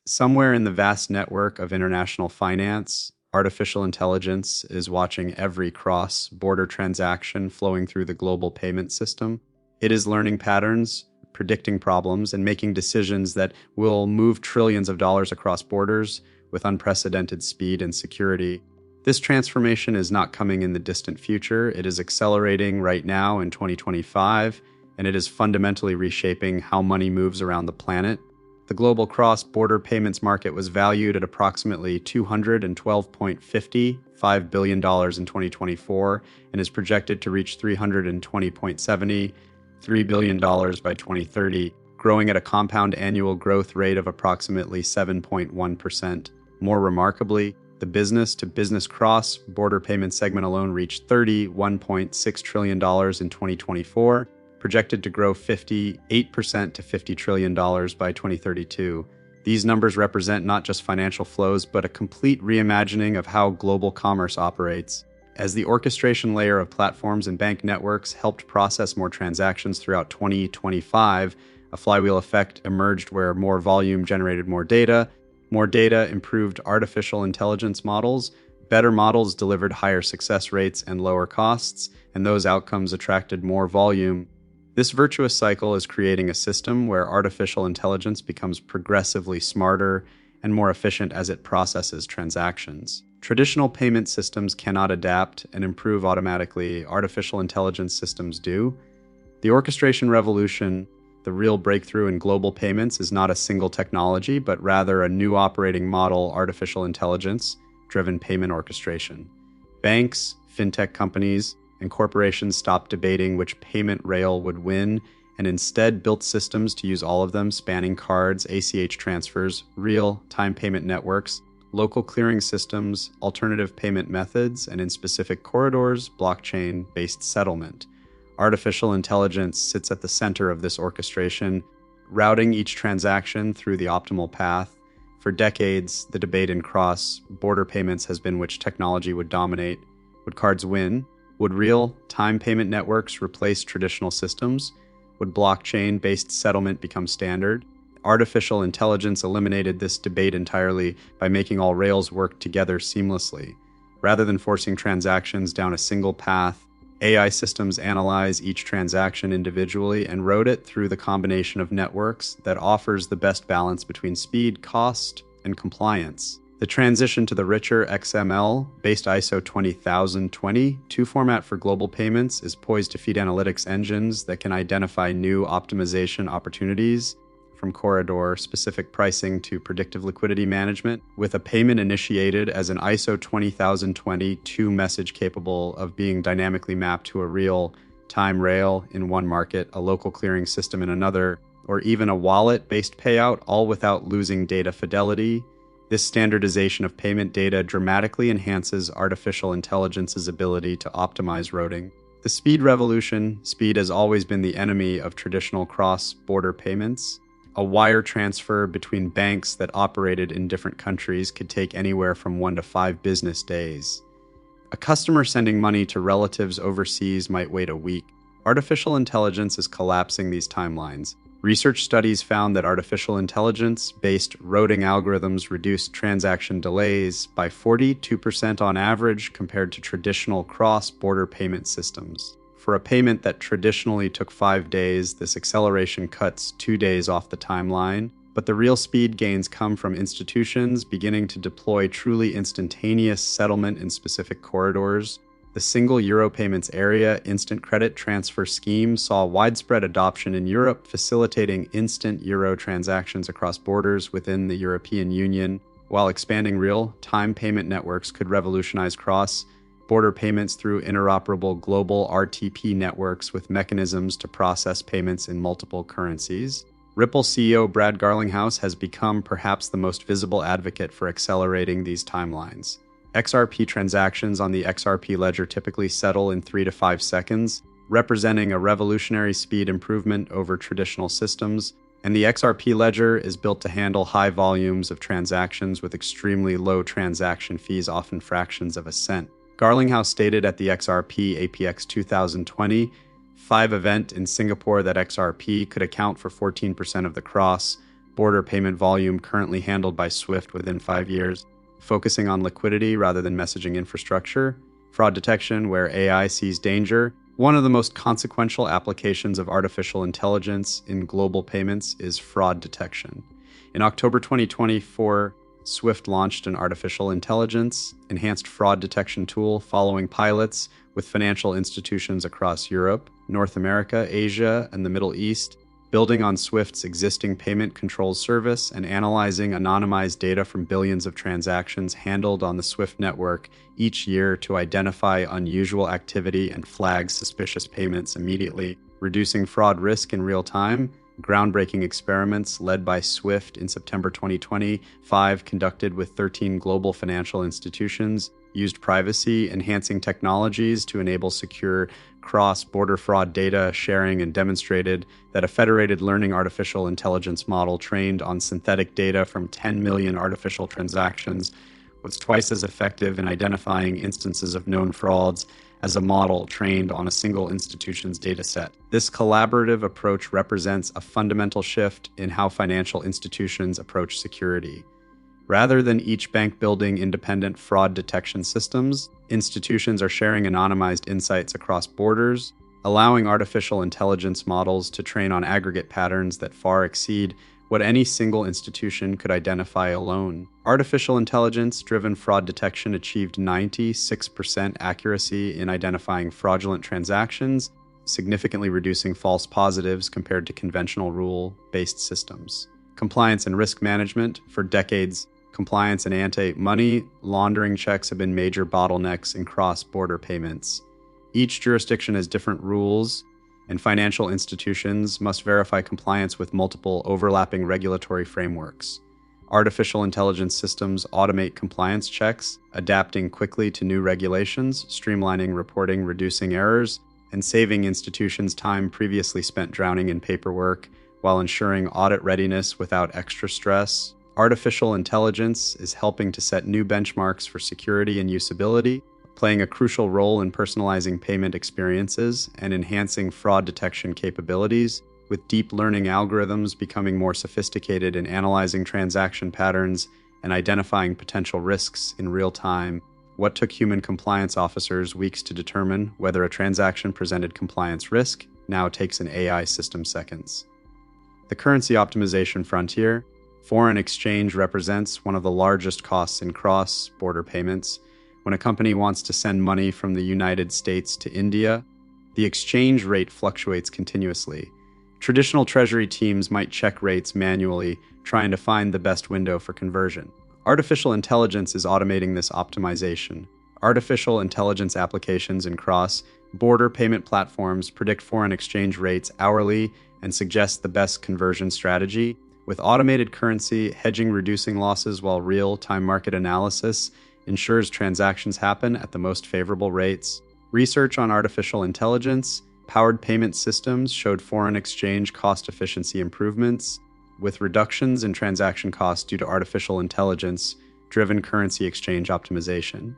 Somewhere in the vast network of international finance, artificial intelligence is watching every cross-border transaction flowing through the global payment system. It is learning patterns, predicting problems, and making decisions that will move trillions of dollars across borders with unprecedented speed and security. This transformation is not coming in the distant future. It is accelerating right now in 2025, and it is fundamentally reshaping how money moves around the planet. The global cross-border payments market was valued at approximately $212.55 billion in 2024 and is projected to reach $320.73 billion by 2030, growing at a compound annual growth rate of approximately 7.1%. More remarkably, the business-to-business cross-border payment segment alone reached $31.6 trillion in 2024, projected to grow 58% to $50 trillion by 2032. These numbers represent not just financial flows, but a complete reimagining of how global commerce operates. As the orchestration layer of platforms and bank networks helped process more transactions throughout 2025, a flywheel effect emerged where more volume generated more data improved artificial intelligence models, better models delivered higher success rates and lower costs, and those outcomes attracted more volume. This virtuous cycle is creating a system where artificial intelligence becomes progressively smarter and more efficient as it processes transactions. Traditional payment systems cannot adapt and improve automatically. Artificial intelligence systems do. The orchestration revolution, the real breakthrough in global payments, is not a single technology, but rather a new operating model: artificial intelligence-driven payment orchestration. Banks, fintech companies, and corporations stopped debating which payment rail would win and instead built systems to use all of them, spanning cards, ACH transfers, real-time payment networks, local clearing systems, alternative payment methods, and in specific corridors, blockchain-based settlement. Artificial intelligence sits at the center of this orchestration, routing each transaction through the optimal path. For decades, the debate in cross-border payments has been which technology would dominate. Would cards win? Would real-time payment networks replace traditional systems? Would blockchain-based settlement become standard? Artificial intelligence eliminated this debate entirely by making all rails work together seamlessly. Rather than forcing transactions down a single path, AI systems analyze each transaction individually and route it through the combination of networks that offers the best balance between speed, cost, and compliance. The transition to the richer XML-based ISO 20022 format for global payments is poised to feed analytics engines that can identify new optimization opportunities, from corridor-specific pricing to predictive liquidity management, with a payment initiated as an ISO 20022 message capable of being dynamically mapped to a real-time rail in one market, a local clearing system in another, or even a wallet-based payout, all without losing data fidelity. This standardization of payment data dramatically enhances artificial intelligence's ability to optimize routing. The speed revolution. Speed has always been the enemy of traditional cross-border payments. A wire transfer between banks that operated in different countries could take anywhere from 1 to 5 business days. A customer sending money to relatives overseas might wait a week. Artificial intelligence is collapsing these timelines. Research studies found that artificial intelligence-based routing algorithms reduced transaction delays by 42% on average compared to traditional cross-border payment systems. For a payment that traditionally took 5 days, this acceleration cuts 2 days off the timeline. But the real speed gains come from institutions beginning to deploy truly instantaneous settlement in specific corridors. The single euro payments area instant credit transfer scheme saw widespread adoption in Europe, facilitating instant euro transactions across borders within the European Union, while expanding real-time payment networks could revolutionize cross-border payments through interoperable global RTP networks with mechanisms to process payments in multiple currencies. Ripple CEO Brad Garlinghouse has become perhaps the most visible advocate for accelerating these timelines. XRP transactions on the XRP ledger typically settle in 3 to 5 seconds, representing a revolutionary speed improvement over traditional systems, and the XRP ledger is built to handle high volumes of transactions with extremely low transaction fees, often fractions of a cent. Garlinghouse stated at the XRP APX 2025 event in Singapore that XRP could account for 14% of the cross border payment volume currently handled by SWIFT within 5 years, focusing on liquidity rather than messaging infrastructure, fraud detection where AI sees danger. One of the most consequential applications of artificial intelligence in global payments is fraud detection. In October 2024, SWIFT launched an artificial intelligence enhanced fraud detection tool following pilots with financial institutions across Europe, North America, Asia, and the Middle East, building on SWIFT's existing payment controls service and analyzing anonymized data from billions of transactions handled on the SWIFT network each year to identify unusual activity and flag suspicious payments immediately, reducing fraud risk in real time. Groundbreaking experiments led by SWIFT in September 2025, conducted with 13 global financial institutions, used privacy-enhancing technologies to enable secure cross-border fraud data sharing and demonstrated that a federated learning artificial intelligence model trained on synthetic data from 10 million artificial transactions was twice as effective in identifying instances of known frauds as a model trained on a single institution's dataset. This collaborative approach represents a fundamental shift in how financial institutions approach security. Rather than each bank building independent fraud detection systems, institutions are sharing anonymized insights across borders, allowing artificial intelligence models to train on aggregate patterns that far exceed what any single institution could identify alone. Artificial intelligence-driven fraud detection achieved 96% accuracy in identifying fraudulent transactions, significantly reducing false positives compared to conventional rule-based systems. Compliance and risk management. For decades, compliance and anti-money laundering checks have been major bottlenecks in cross-border payments. Each jurisdiction has different rules, and financial institutions must verify compliance with multiple overlapping regulatory frameworks. Artificial intelligence systems automate compliance checks, adapting quickly to new regulations, streamlining reporting, reducing errors, and saving institutions time previously spent drowning in paperwork while ensuring audit readiness without extra stress. Artificial intelligence is helping to set new benchmarks for security and usability, playing a crucial role in personalizing payment experiences and enhancing fraud detection capabilities, with deep learning algorithms becoming more sophisticated in analyzing transaction patterns and identifying potential risks in real time. What took human compliance officers weeks to determine whether a transaction presented compliance risk now takes an AI system seconds. The currency optimization frontier. Foreign exchange represents one of the largest costs in cross-border payments. When a company wants to send money from the United States to India, the exchange rate fluctuates continuously. Traditional treasury teams might check rates manually, trying to find the best window for conversion. Artificial intelligence is automating this optimization. Artificial intelligence applications in cross-border payment platforms predict foreign exchange rates hourly and suggest the best conversion strategy. With automated currency hedging reducing losses while real-time market analysis ensures transactions happen at the most favorable rates. Research on artificial intelligence-powered payment systems showed foreign exchange cost efficiency improvements, with reductions in transaction costs due to artificial intelligence-driven currency exchange optimization.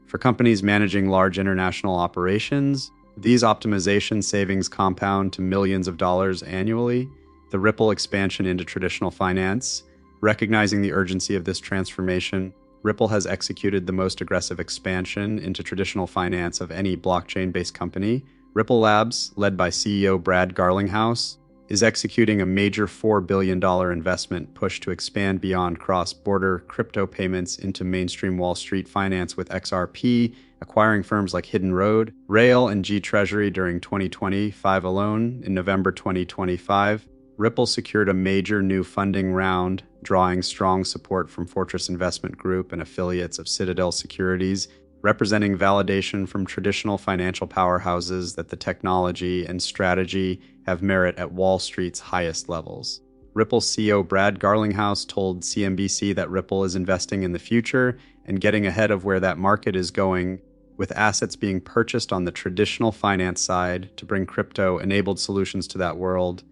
For companies managing large international operations, these optimization savings compound to millions of dollars annually. The Ripple expansion into traditional finance. Recognizing the urgency of this transformation, Ripple has executed the most aggressive expansion into traditional finance of any blockchain-based company. Ripple Labs, led by CEO Brad Garlinghouse, is executing a major $4 billion investment push to expand beyond cross-border crypto payments into mainstream Wall Street finance with XRP, acquiring firms like Hidden Road, Rail, and G Treasury during 2025 alone. In November 2025, Ripple secured a major new funding round, drawing strong support from Fortress Investment Group and affiliates of Citadel Securities, representing validation from traditional financial powerhouses that the technology and strategy have merit at Wall Street's highest levels. Ripple CEO Brad Garlinghouse told CNBC that Ripple is investing in the future and getting ahead of where that market is going, with assets being purchased on the traditional finance side to bring crypto-enabled solutions to that world.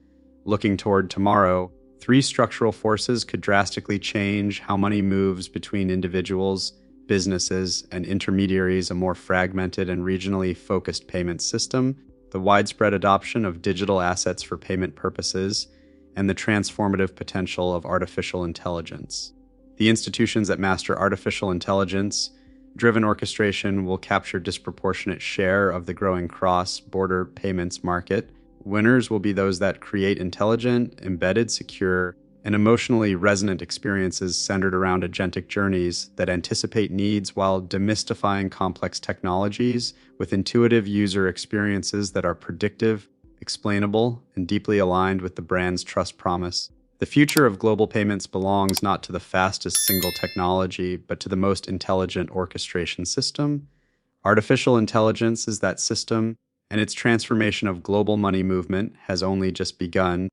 Looking toward tomorrow, 3 structural forces could drastically change how money moves between individuals, businesses, and intermediaries. A more fragmented and regionally focused payment system, the widespread adoption of digital assets for payment purposes, and the transformative potential of artificial intelligence. The institutions that master artificial intelligence driven orchestration will capture disproportionate share of the growing cross-border payments market. Winners will be those that create intelligent, embedded, secure, and emotionally resonant experiences centered around agentic journeys that anticipate needs while demystifying complex technologies with intuitive user experiences that are predictive, explainable, and deeply aligned with the brand's trust promise. The future of global payments belongs not to the fastest single technology, but to the most intelligent orchestration system. Artificial intelligence is that system, and its transformation of global money movement has only just begun.